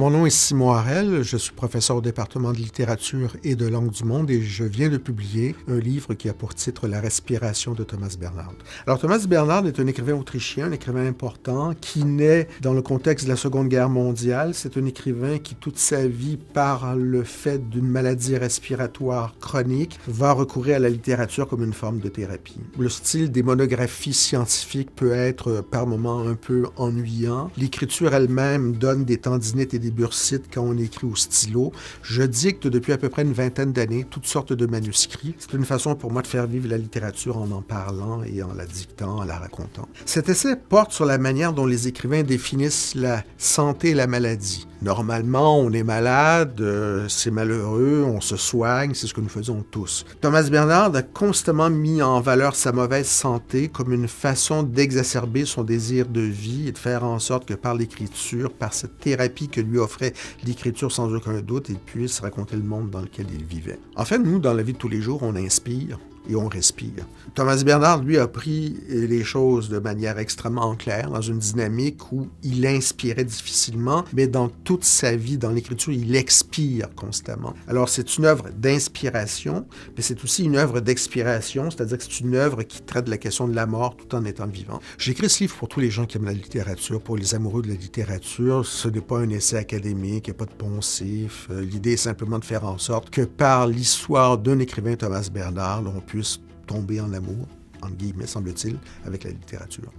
mon nom est Simon Harel, je suis professeur au département de littérature et de langue du monde et je viens de publier un livre qui a pour titre La respiration de Thomas Bernhard. Alors Thomas Bernhard est un écrivain autrichien, un écrivain important qui naît dans le contexte de la Seconde Guerre mondiale. C'est un écrivain qui toute sa vie, par le fait d'une maladie respiratoire chronique, va recourir à la littérature comme une forme de thérapie. Le style des monographies scientifiques peut être par moments un peu ennuyant. L'écriture elle-même donne des tendinites et des bursites quand on écrit au stylo. Je dicte depuis à peu près une vingtaine d'années toutes sortes de manuscrits. C'est une façon pour moi de faire vivre la littérature en parlant et en la dictant, en la racontant. Cet essai porte sur la manière dont les écrivains définissent la santé et la maladie. Normalement, on est malade, c'est malheureux, on se soigne, c'est ce que nous faisons tous. Thomas Bernhard a constamment mis en valeur sa mauvaise santé comme une façon d'exacerber son désir de vie et de faire en sorte que par l'écriture, par cette thérapie que lui offrait l'écriture sans aucun doute, il puisse raconter le monde dans lequel il vivait. En fait, nous, dans la vie de tous les jours, on inspire et on respire. Thomas Bernhard, lui, a pris les choses de manière extrêmement claire, dans une dynamique où il inspirait difficilement, mais dans toute sa vie, dans l'écriture, il expire constamment. Alors, c'est une œuvre d'inspiration, mais c'est aussi une œuvre d'expiration, c'est-à-dire que c'est une œuvre qui traite de la question de la mort tout en étant vivant. J'écris ce livre pour tous les gens qui aiment la littérature, pour les amoureux de la littérature. Ce n'est pas un essai académique, il n'y a pas de poncif. L'idée est simplement de faire en sorte que par l'histoire d'un écrivain, Thomas Bernhard, on puisse tomber en amour, entre guillemets, semble-t-il, avec la littérature.